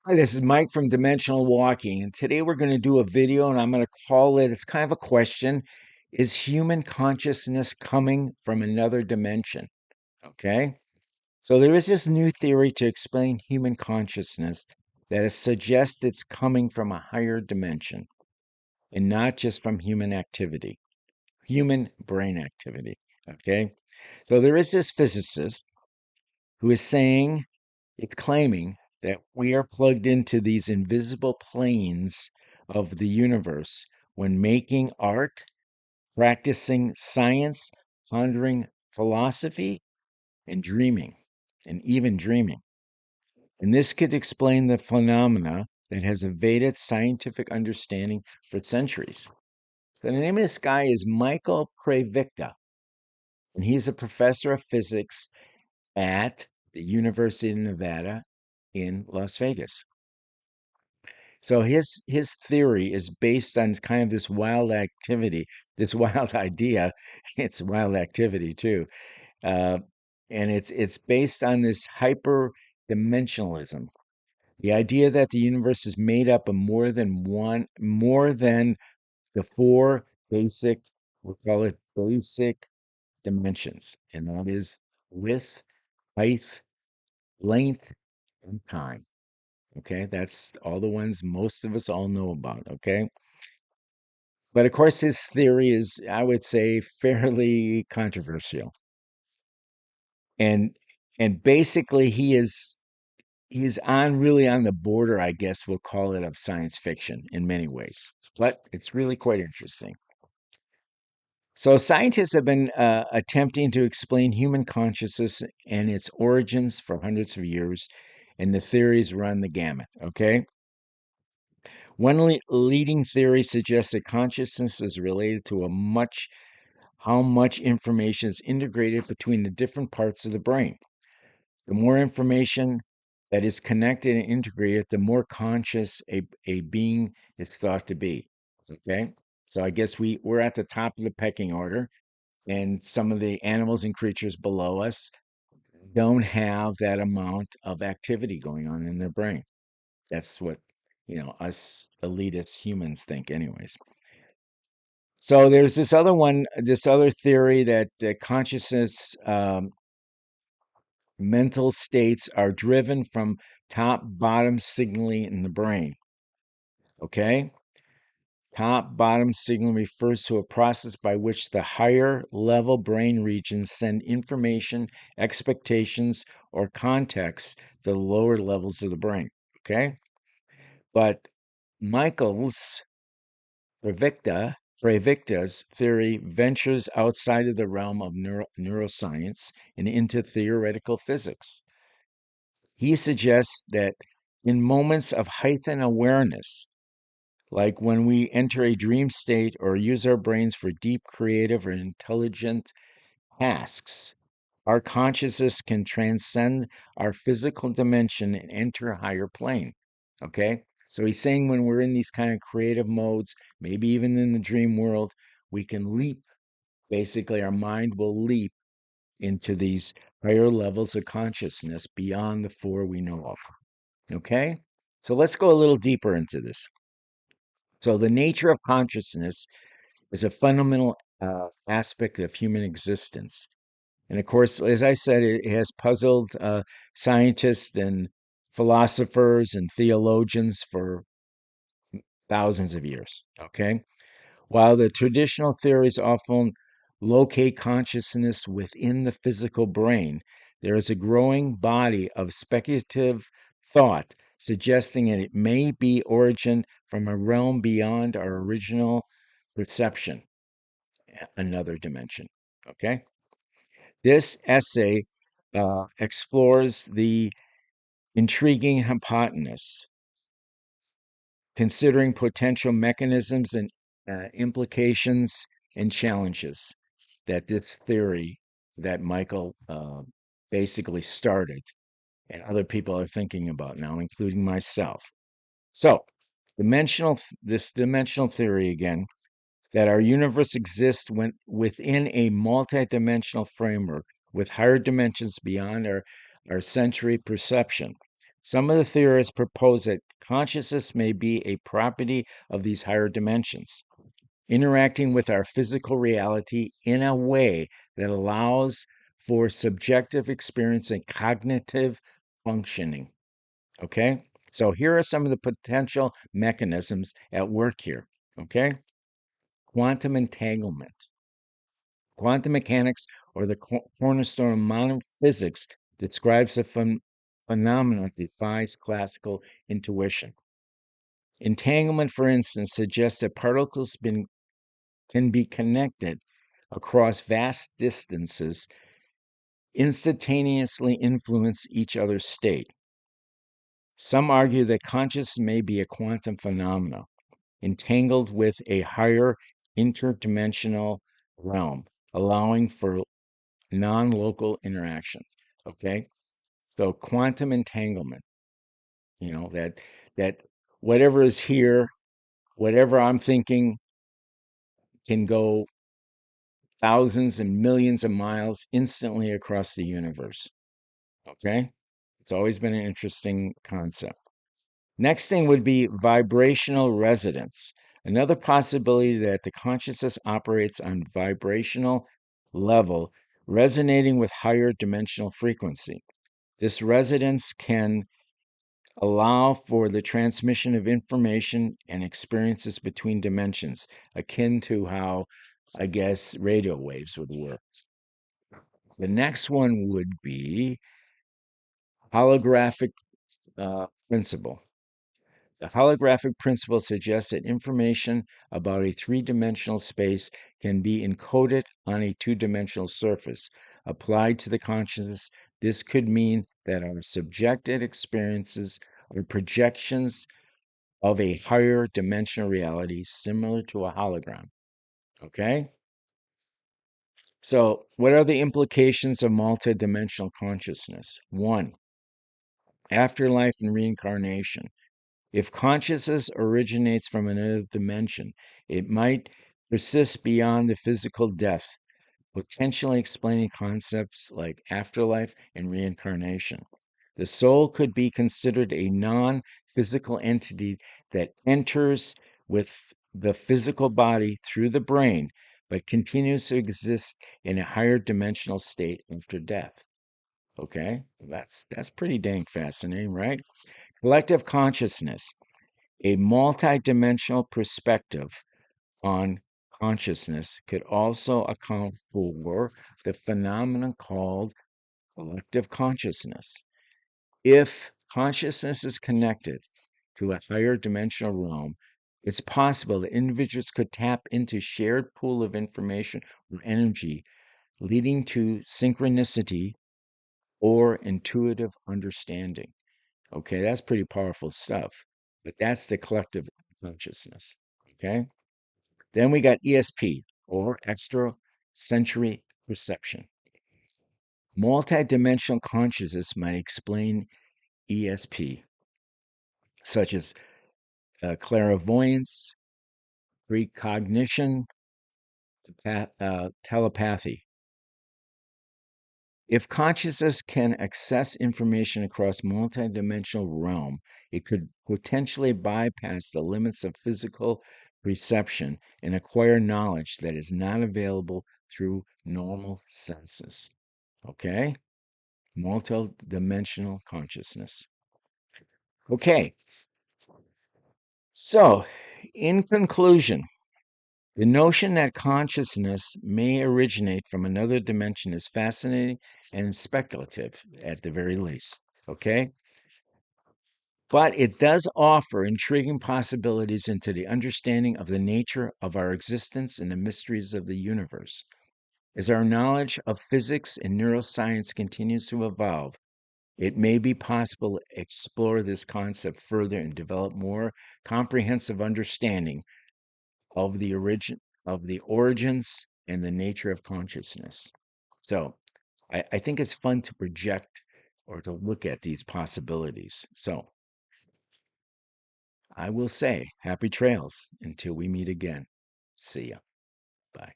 Hi, this is Mike from Dimensional Walking, and today we're going to do a video, and I'm going to call it, it's kind of a question. Is human consciousness coming from another dimension? Okay. So there is this new theory to explain human consciousness that suggests it's coming from a higher dimension and not just from human activity, human brain activity. Okay. So there is this physicist who is saying, it's claiming that we are plugged into these invisible planes of the universe when making art, practicing science, pondering philosophy, and dreaming, and even dreaming. And this could explain the phenomena that has evaded scientific understanding for centuries. So the name of this guy is Michael Pravica, and he's a professor of physics at the University of Nevada in Las Vegas. So his theory is based on kind of this wild activity, this wild idea. It's wild activity too, uh, and it's based on this hyper dimensionalism. The idea that the universe is made up of more than the four basic, we call it basic dimensions, and that is width, height, length, and time. Okay, that's all the ones most of us all know about. Okay, but of course, his theory is, I would say, fairly controversial, and basically, he's on really on the border, I guess we'll call it, of science fiction in many ways. But it's really quite interesting. So, scientists have been attempting to explain human consciousness and its origins for hundreds of years, and the theories run the gamut. Okay. One leading theory suggests that consciousness is related to how much information is integrated between the different parts of the brain. The more information that is connected and integrated, the more conscious a being is thought to be. Okay. So I guess we're at the top of the pecking order, and some of the animals and creatures below us don't have that amount of activity going on in their brain. That's what, us elitist humans think, anyways. So there's this other theory that consciousness, mental states are driven from top bottom signaling in the brain. Okay. Top bottom signaling refers to a process by which the higher level brain regions send information, expectations, or context to the lower levels of the brain. Okay. But Michael's Pravicta's theory ventures outside of the realm of neuroscience and into theoretical physics. He suggests that in moments of heightened awareness, like when we enter a dream state or use our brains for deep, creative, or intelligent tasks, our consciousness can transcend our physical dimension and enter a higher plane. Okay. So he's saying when we're in these kind of creative modes, maybe even in the dream world, we can leap. Basically, our mind will leap into these higher levels of consciousness beyond the four we know of. Okay. So let's go a little deeper into this. So, the nature of consciousness is a fundamental aspect of human existence. And of course, as I said, it has puzzled scientists and philosophers and theologians for thousands of years. Okay. While the traditional theories often locate consciousness within the physical brain, there is a growing body of speculative thought suggesting that it may be origin from a realm beyond our original perception, another dimension. Okay. This essay explores the intriguing hypotenuse, considering potential mechanisms and implications and challenges that this theory that Michael basically started and other people are thinking about now, including myself. So, this dimensional theory again, that our universe exists within a multidimensional framework with higher dimensions beyond our sensory perception. Some of the theorists propose that consciousness may be a property of these higher dimensions, interacting with our physical reality in a way that allows for subjective experience and cognitive functioning. Okay? So here are some of the potential mechanisms at work here. Okay? Quantum entanglement. Quantum mechanics, or the cornerstone of modern physics, describes a phenomenon that defies classical intuition. Entanglement, for instance, suggests that particles can be connected across vast distances, instantaneously influence each other's state. Some argue that consciousness may be a quantum phenomenon, entangled with a higher interdimensional realm, allowing for non-local interactions. Okay, so quantum entanglement, that whatever is here, whatever I'm thinking, can go thousands and millions of miles instantly across the universe. Okay, it's always been an interesting concept. Next thing would be vibrational resonance. Another possibility that the consciousness operates on vibrational level, resonating with higher dimensional frequency. This resonance can allow for the transmission of information and experiences between dimensions, akin to how, I guess, radio waves would work. The next one would be holographic principle. The holographic principle suggests that information about a three-dimensional space can be encoded on a two-dimensional surface. Applied to the consciousness, this could mean that our subjective experiences are projections of a higher dimensional reality similar to a hologram. Okay? So, what are the implications of multidimensional consciousness? One, afterlife and reincarnation. If consciousness originates from another dimension, it might persist beyond the physical death, potentially explaining concepts like afterlife and reincarnation. The soul could be considered a non physical entity that enters with the physical body through the brain, but continues to exist in a higher dimensional state after death. Okay, that's pretty dang fascinating, right? Collective consciousness, a multidimensional perspective on consciousness, could also account for the phenomenon called collective consciousness. If consciousness is connected to a higher dimensional realm, it's possible that individuals could tap into shared pool of information or energy, leading to synchronicity or intuitive understanding. Okay, that's pretty powerful stuff. But that's the collective consciousness. Okay. Then we got ESP, or extrasensory perception. Multidimensional consciousness might explain ESP, such as clairvoyance, precognition, telepathy. If consciousness can access information across multidimensional realm, it could potentially bypass the limits of physical perception and acquire knowledge that is not available through normal senses. Okay? Multidimensional consciousness. Okay. So, in conclusion, the notion that consciousness may originate from another dimension is fascinating and speculative at the very least. Okay. But it does offer intriguing possibilities into the understanding of the nature of our existence and the mysteries of the universe. As our knowledge of physics and neuroscience continues to evolve, it may be possible to explore this concept further and develop more comprehensive understanding of the origins and the nature of consciousness. So I think it's fun to project or to look at these possibilities. So I will say happy trails until we meet again. See ya. Bye.